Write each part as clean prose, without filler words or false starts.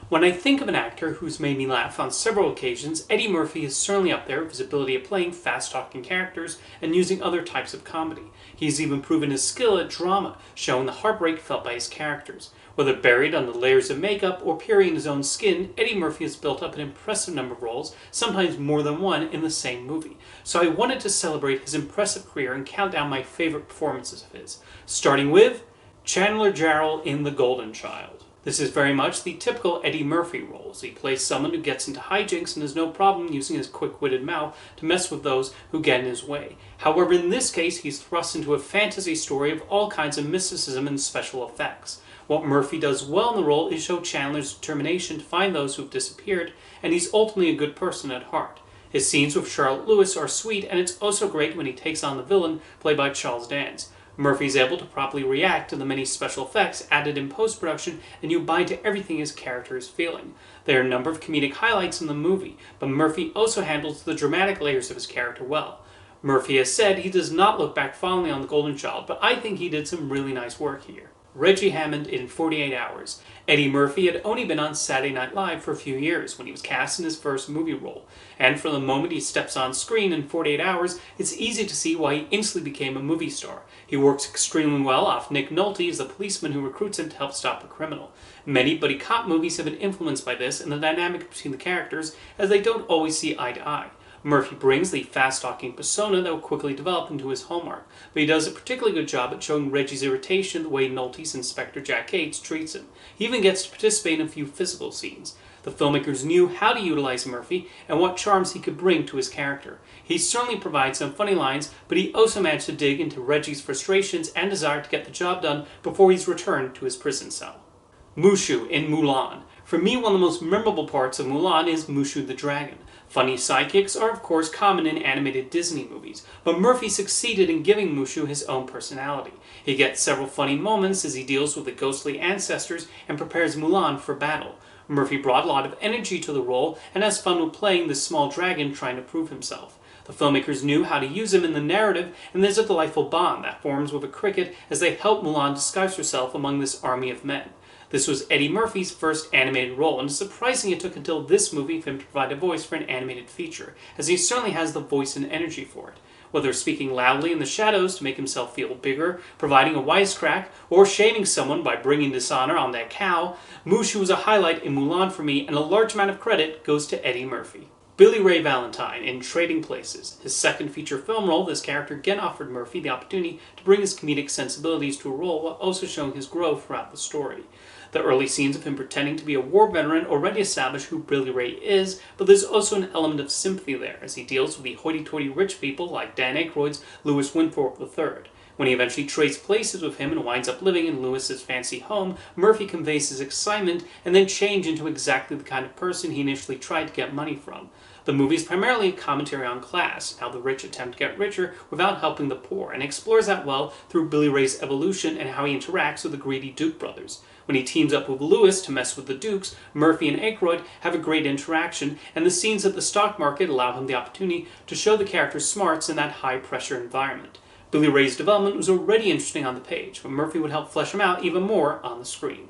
When I think of an actor who's made me laugh on several occasions, Eddie Murphy is certainly up there with his ability at playing fast-talking characters and using other types of comedy. He's even proven his skill at drama, showing the heartbreak felt by his characters. Whether buried under layers of makeup or peering in his own skin, Eddie Murphy has built up an impressive number of roles, sometimes more than one, in the same movie. So I wanted to celebrate his impressive career and count down my favorite performances of his, starting with Chandler Jarrell in The Golden Child. This is very much the typical Eddie Murphy role. He plays someone who gets into hijinks and has no problem using his quick-witted mouth to mess with those who get in his way. However, in this case, he's thrust into a fantasy story of all kinds of mysticism and special effects. What Murphy does well in the role is show Chandler's determination to find those who have disappeared, and he's ultimately a good person at heart. His scenes with Charlotte Lewis are sweet, and it's also great when he takes on the villain, played by Charles Dance. Murphy's able to properly react to the many special effects added in post-production, and you buy into everything his character is feeling. There are a number of comedic highlights in the movie, but Murphy also handles the dramatic layers of his character well. Murphy has said he does not look back fondly on The Golden Child, but I think he did some really nice work here. Reggie Hammond in 48 Hours. Eddie Murphy had only been on Saturday Night Live for a few years when he was cast in his first movie role, and from the moment he steps on screen in 48 Hours, it's easy to see why he instantly became a movie star. He works extremely well off Nick Nolte as the policeman who recruits him to help stop a criminal. Many buddy cop movies have been influenced by this and the dynamic between the characters, as they don't always see eye to eye. Murphy brings the fast-talking persona that will quickly develop into his hallmark, but he does a particularly good job at showing Reggie's irritation the way Nolte's Inspector Jack Cates treats him. He even gets to participate in a few physical scenes. The filmmakers knew how to utilize Murphy and what charms he could bring to his character. He certainly provides some funny lines, but he also managed to dig into Reggie's frustrations and desire to get the job done before he's returned to his prison cell. Mushu in Mulan. For me, one of the most memorable parts of Mulan is Mushu the Dragon. Funny sidekicks are of course common in animated Disney movies, but Murphy succeeded in giving Mushu his own personality. He gets several funny moments as he deals with the ghostly ancestors and prepares Mulan for battle. Murphy brought a lot of energy to the role and has fun with playing this small dragon trying to prove himself. The filmmakers knew how to use him in the narrative, and there's a delightful bond that forms with a cricket as they help Mulan disguise herself among this army of men. This was Eddie Murphy's first animated role, and it's surprising it took until this movie for him to provide a voice for an animated feature, as he certainly has the voice and energy for it. Whether speaking loudly in the shadows to make himself feel bigger, providing a wisecrack, or shaming someone by bringing dishonor on that cow, Mushu was a highlight in Mulan for me, and a large amount of credit goes to Eddie Murphy. Billy Ray Valentine in Trading Places. His second feature film role, this character again offered Murphy the opportunity to bring his comedic sensibilities to a role while also showing his growth throughout the story. The early scenes of him pretending to be a war veteran already establish who Billy Ray is, but there's also an element of sympathy there as he deals with the hoity-toity rich people like Dan Aykroyd's Louis Winthorpe III. When he eventually trades places with him and winds up living in Louis's fancy home, Murphy conveys his excitement and then changes into exactly the kind of person he initially tried to get money from. The movie is primarily a commentary on class, how the rich attempt to get richer without helping the poor, and explores that well through Billy Ray's evolution and how he interacts with the greedy Duke brothers. When he teams up with Louis to mess with the Dukes, Murphy and Aykroyd have a great interaction, and the scenes at the stock market allow him the opportunity to show the character's smarts in that high-pressure environment. Billy Ray's development was already interesting on the page, but Murphy would help flesh him out even more on the screen.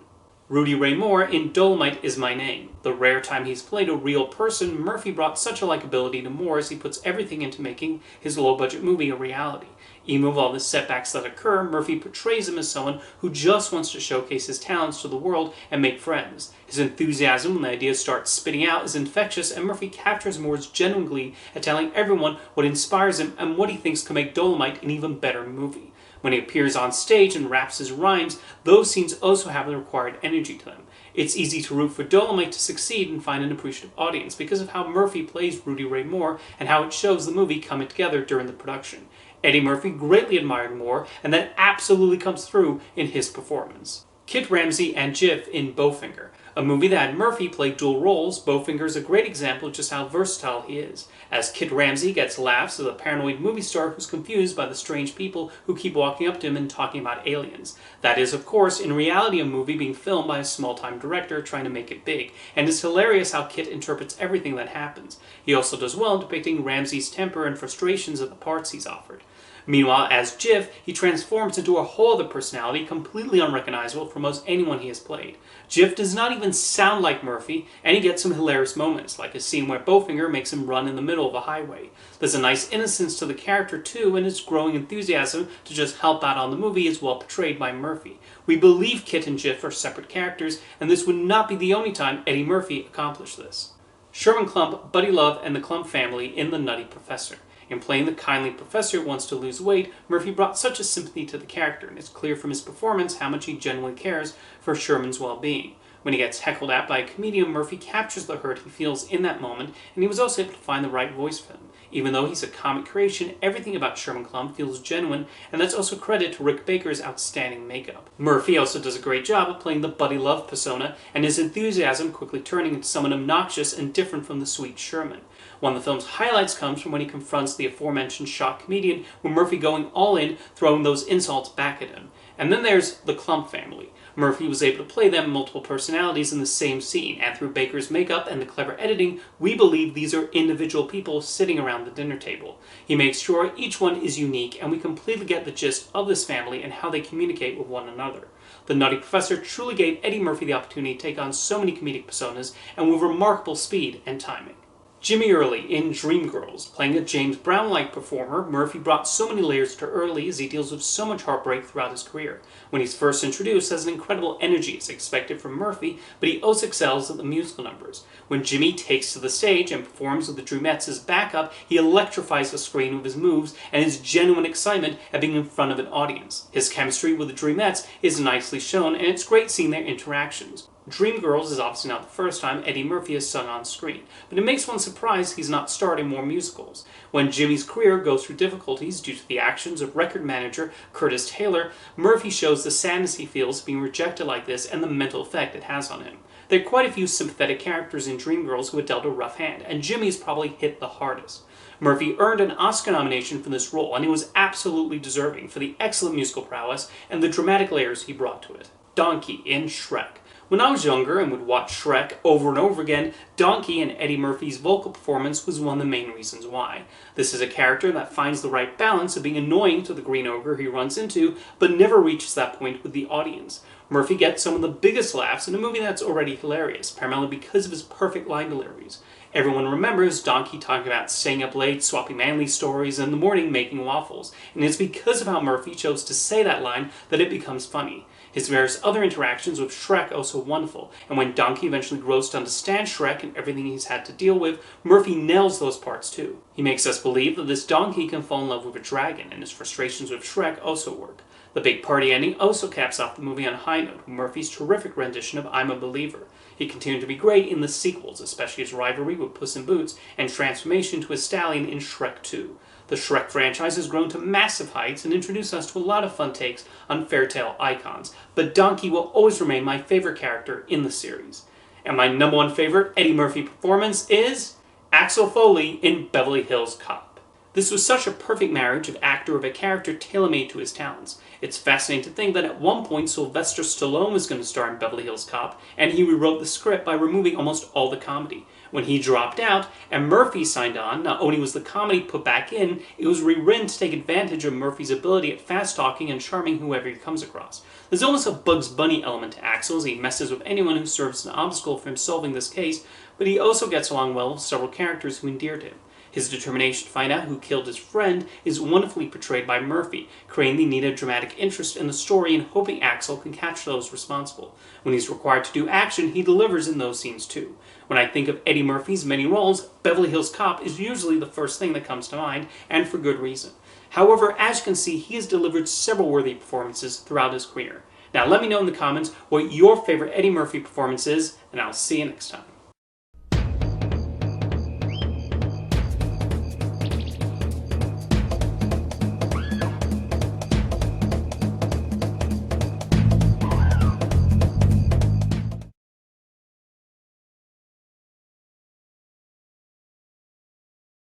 Rudy Ray Moore in Dolemite Is My Name. The rare time he's played a real person, Murphy brought such a likability to Moore as he puts everything into making his low-budget movie a reality. Even with all the setbacks that occur, Murphy portrays him as someone who just wants to showcase his talents to the world and make friends. His enthusiasm when the ideas start spitting out is infectious, and Murphy captures Moore's genuine glee at telling everyone what inspires him and what he thinks can make Dolemite an even better movie. When he appears on stage and raps his rhymes, those scenes also have the required energy to them. It's easy to root for Dolemite to succeed and find an appreciative audience because of how Murphy plays Rudy Ray Moore and how it shows the movie coming together during the production. Eddie Murphy greatly admired Moore, and that absolutely comes through in his performance. Kit Ramsey and Jif in Bowfinger. A movie that had Murphy play dual roles, Bowfinger is a great example of just how versatile he is. As Kit Ramsey gets laughs as a paranoid movie star who's confused by the strange people who keep walking up to him and talking about aliens. That is, of course, in reality a movie being filmed by a small-time director trying to make it big, and it's hilarious how Kit interprets everything that happens. He also does well in depicting Ramsey's temper and frustrations at the parts he's offered. Meanwhile, as Jif, he transforms into a whole other personality completely unrecognizable from most anyone he has played. Jif does not even sound like Murphy, and he gets some hilarious moments, like a scene where Bowfinger makes him run in the middle of a highway. There's a nice innocence to the character too, and his growing enthusiasm to just help out on the movie is well portrayed by Murphy. We believe Kit and Jif are separate characters, and this would not be the only time Eddie Murphy accomplished this. Sherman Klump, Buddy Love, and the Klump family in The Nutty Professor. In playing the kindly professor who wants to lose weight, Murphy brought such a sympathy to the character, and it's clear from his performance how much he genuinely cares for Sherman's well-being. When he gets heckled at by a comedian, Murphy captures the hurt he feels in that moment, and he was also able to find the right voice for him. Even though he's a comic creation, everything about Sherman Klump feels genuine, and that's also credit to Rick Baker's outstanding makeup. Murphy also does a great job of playing the Buddy Love persona, and his enthusiasm quickly turning into someone obnoxious and different from the sweet Sherman. One of the film's highlights comes from when he confronts the aforementioned shock comedian, with Murphy going all in, throwing those insults back at him. And then there's the Klump family. Murphy was able to play them multiple personalities in the same scene, and through Baker's makeup and the clever editing, we believe these are individual people sitting around the dinner table. He makes sure each one is unique, and we completely get the gist of this family and how they communicate with one another. The Nutty Professor truly gave Eddie Murphy the opportunity to take on so many comedic personas, and with remarkable speed and timing. Jimmy Early in Dreamgirls. Playing a James Brown-like performer, Murphy brought so many layers to Early as he deals with so much heartbreak throughout his career. When he's first introduced, has an incredible energy as expected from Murphy, but he also excels at the musical numbers. When Jimmy takes to the stage and performs with the Dreamettes as backup, he electrifies the screen with his moves and his genuine excitement at being in front of an audience. His chemistry with the Dreamettes is nicely shown, and it's great seeing their interactions. Dreamgirls is obviously not the first time Eddie Murphy has sung on screen, but it makes one surprised he's not starred in more musicals. When Jimmy's career goes through difficulties due to the actions of record manager Curtis Taylor, Murphy shows the sadness he feels being rejected like this and the mental effect it has on him. There are quite a few sympathetic characters in Dreamgirls who have dealt a rough hand, and Jimmy's probably hit the hardest. Murphy earned an Oscar nomination for this role, and he was absolutely deserving for the excellent musical prowess and the dramatic layers he brought to it. Donkey in Shrek. When I was younger and would watch Shrek over and over again, Donkey and Eddie Murphy's vocal performance was one of the main reasons why. This is a character that finds the right balance of being annoying to the green ogre he runs into, but never reaches that point with the audience. Murphy gets some of the biggest laughs in a movie that's already hilarious, primarily because of his perfect line deliveries. Everyone remembers Donkey talking about staying up late, swapping manly stories, and in the morning making waffles, and it's because of how Murphy chose to say that line that it becomes funny. His various other interactions with Shrek are also wonderful, and when Donkey eventually grows to understand Shrek and everything he's had to deal with, Murphy nails those parts too. He makes us believe that this donkey can fall in love with a dragon, and his frustrations with Shrek also work. The big party ending also caps off the movie on a high note with Murphy's terrific rendition of I'm a Believer. He continued to be great in the sequels, especially his rivalry with Puss in Boots and transformation to a stallion in Shrek 2. The Shrek franchise has grown to massive heights and introduced us to a lot of fun takes on fairytale icons, but Donkey will always remain my favorite character in the series. And my number one favorite Eddie Murphy performance is Axel Foley in Beverly Hills Cop. This was such a perfect marriage of actor of a character tailor-made to his talents. It's fascinating to think that at one point Sylvester Stallone was going to star in Beverly Hills Cop, and he rewrote the script by removing almost all the comedy. When he dropped out and Murphy signed on, not only was the comedy put back in, it was rewritten to take advantage of Murphy's ability at fast-talking and charming whoever he comes across. There's almost a Bugs Bunny element to Axel as he messes with anyone who serves as an obstacle for him solving this case, but he also gets along well with several characters who endear to him. His determination to find out who killed his friend is wonderfully portrayed by Murphy, creating the needed dramatic interest in the story and hoping Axel can catch those responsible. When he's required to do action, he delivers in those scenes too. When I think of Eddie Murphy's many roles, Beverly Hills Cop is usually the first thing that comes to mind, and for good reason. However, as you can see, he has delivered several worthy performances throughout his career. Now let me know in the comments what your favorite Eddie Murphy performance is, and I'll see you next time.